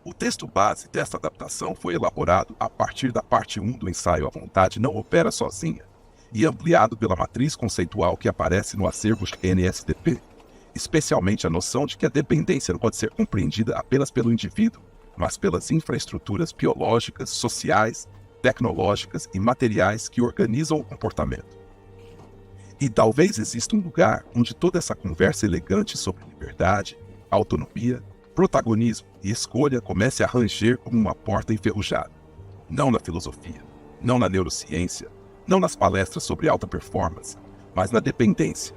O texto base desta adaptação foi elaborado a partir da parte 1 do ensaio A Vontade Não Opera Sozinha e ampliado pela matriz conceitual que aparece no acervo NSDP, especialmente a noção de que a dependência não pode ser compreendida apenas pelo indivíduo, mas pelas infraestruturas biológicas, sociais, tecnológicas e materiais que organizam o comportamento. E talvez exista um lugar onde toda essa conversa elegante sobre liberdade, autonomia, protagonismo e escolha comece a ranger como uma porta enferrujada. Não na filosofia, não na neurociência, não nas palestras sobre alta performance, mas na dependência.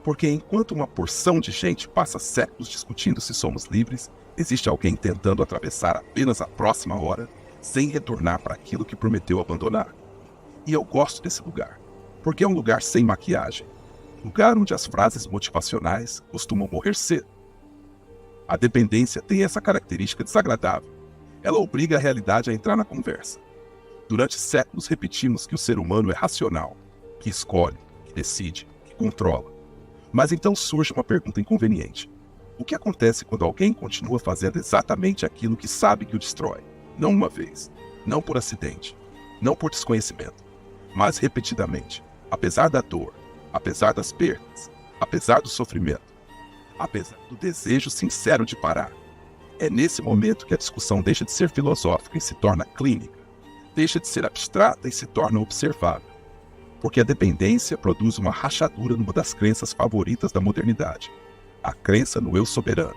Porque enquanto uma porção de gente passa séculos discutindo se somos livres, existe alguém tentando atravessar apenas a próxima hora, sem retornar para aquilo que prometeu abandonar. E eu gosto desse lugar, porque é um lugar sem maquiagem, lugar onde as frases motivacionais costumam morrer cedo. A dependência tem essa característica desagradável. Ela obriga a realidade a entrar na conversa. Durante séculos repetimos que o ser humano é racional, que escolhe, que decide, que controla. Mas então surge uma pergunta inconveniente. O que acontece quando alguém continua fazendo exatamente aquilo que sabe que o destrói? Não uma vez, não por acidente, não por desconhecimento, mas repetidamente, apesar da dor, apesar das perdas, apesar do sofrimento, apesar do desejo sincero de parar. É nesse momento que a discussão deixa de ser filosófica e se torna clínica, deixa de ser abstrata e se torna observável, porque a dependência produz uma rachadura numa das crenças favoritas da modernidade, a crença no eu soberano.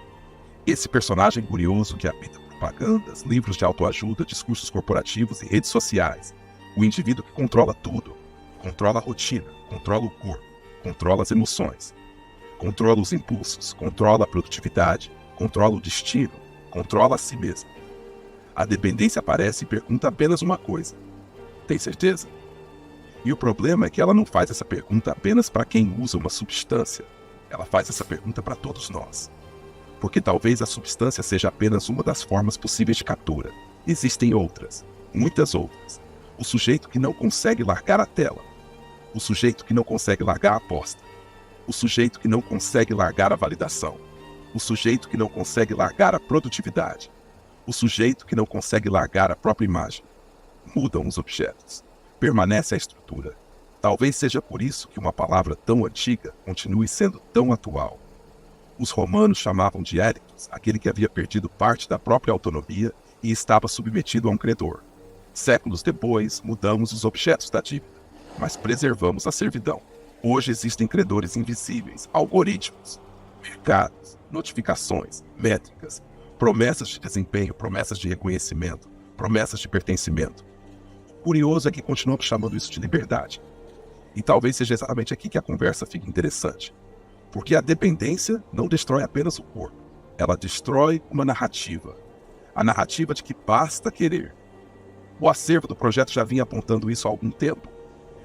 Esse personagem curioso que habita propagandas, livros de autoajuda, discursos corporativos e redes sociais, o indivíduo que controla tudo, controla a rotina, controla o corpo, controla as emoções, controla os impulsos, controla a produtividade, controla o destino, controla a si mesmo. A dependência aparece e pergunta apenas uma coisa: tem certeza? E o problema é que ela não faz essa pergunta apenas para quem usa uma substância, ela faz essa pergunta para todos nós. Porque talvez a substância seja apenas uma das formas possíveis de captura. Existem outras, muitas outras. O sujeito que não consegue largar a tela, o sujeito que não consegue largar a aposta, o sujeito que não consegue largar a validação, o sujeito que não consegue largar a produtividade, o sujeito que não consegue largar a própria imagem. Mudam os objetos, permanece a estrutura. Talvez seja por isso que uma palavra tão antiga continue sendo tão atual. Os romanos chamavam de érictos aquele que havia perdido parte da própria autonomia e estava submetido a um credor. Séculos depois, mudamos os objetos da dívida, mas preservamos a servidão. Hoje existem credores invisíveis, algoritmos, mercados, notificações, métricas, promessas de desempenho, promessas de reconhecimento, promessas de pertencimento. O curioso é que continuamos chamando isso de liberdade. E talvez seja exatamente aqui que a conversa fique interessante. Porque a dependência não destrói apenas o corpo, ela destrói uma narrativa. A narrativa de que basta querer. O acervo do projeto já vinha apontando isso há algum tempo.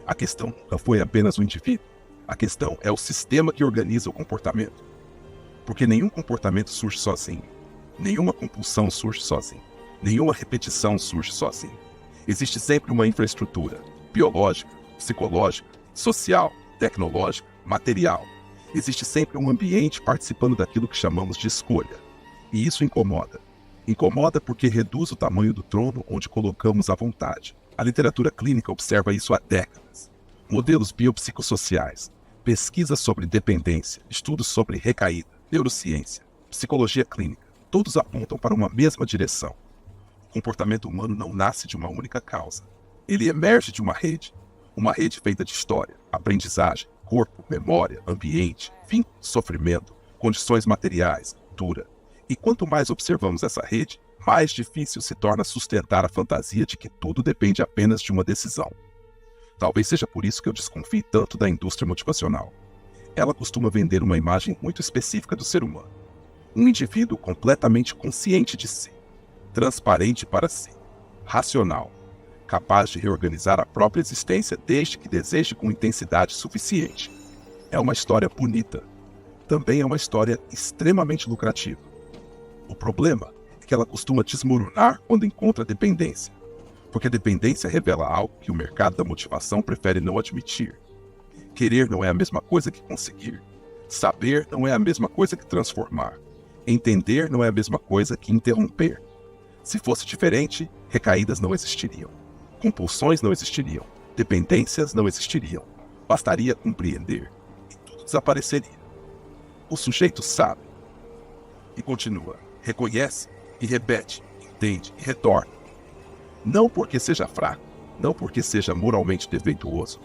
A questão nunca foi apenas o indivíduo. A questão é o sistema que organiza o comportamento. Porque nenhum comportamento surge sozinho. Nenhuma compulsão surge sozinho. Nenhuma repetição surge sozinho. Existe sempre uma infraestrutura biológica, psicológica, social, tecnológica, material. Existe sempre um ambiente participando daquilo que chamamos de escolha. E isso incomoda. Incomoda porque reduz o tamanho do trono onde colocamos a vontade. A literatura clínica observa isso há décadas. Modelos biopsicossociais, pesquisas sobre dependência, estudos sobre recaída, neurociência, psicologia clínica, todos apontam para uma mesma direção. O comportamento humano não nasce de uma única causa. Ele emerge de uma rede feita de história, aprendizagem, corpo, memória, ambiente, fim, sofrimento, condições materiais, cultura. E quanto mais observamos essa rede, mais difícil se torna sustentar a fantasia de que tudo depende apenas de uma decisão. Talvez seja por isso que eu desconfie tanto da indústria motivacional. Ela costuma vender uma imagem muito específica do ser humano. Um indivíduo completamente consciente de si, transparente para si, racional, capaz de reorganizar a própria existência desde que deseje com intensidade suficiente. É uma história bonita. Também é uma história extremamente lucrativa. O problema é que ela costuma desmoronar quando encontra dependência, porque a dependência revela algo que o mercado da motivação prefere não admitir. Querer não é a mesma coisa que conseguir. Saber não é a mesma coisa que transformar. Entender não é a mesma coisa que interromper. Se fosse diferente, recaídas não existiriam, compulsões não existiriam, dependências não existiriam. Bastaria compreender e tudo desapareceria. O sujeito sabe e continua, reconhece e repete, entende e retorna. Não porque seja fraco, não porque seja moralmente defeituoso,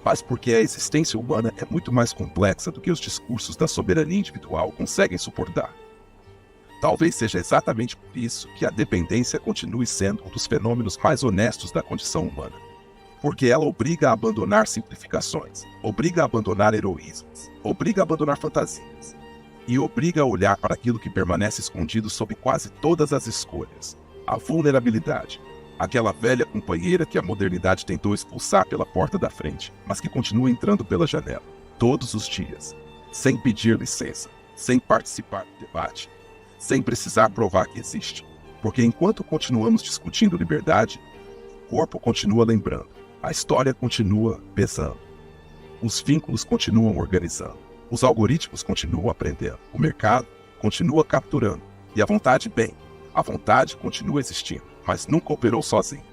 mas porque a existência humana é muito mais complexa do que os discursos da soberania individual conseguem suportar. Talvez seja exatamente por isso que a dependência continue sendo um dos fenômenos mais honestos da condição humana. Porque ela obriga a abandonar simplificações, obriga a abandonar heroísmos, obriga a abandonar fantasias, e obriga a olhar para aquilo que permanece escondido sob quase todas as escolhas, a vulnerabilidade, aquela velha companheira que a modernidade tentou expulsar pela porta da frente, mas que continua entrando pela janela, todos os dias, sem pedir licença, sem participar do debate, sem precisar provar que existe. Porque enquanto continuamos discutindo liberdade, o corpo continua lembrando, a história continua pesando, os vínculos continuam organizando, os algoritmos continuam aprendendo, o mercado continua capturando, e a vontade, bem, a vontade continua existindo, mas nunca operou sozinha.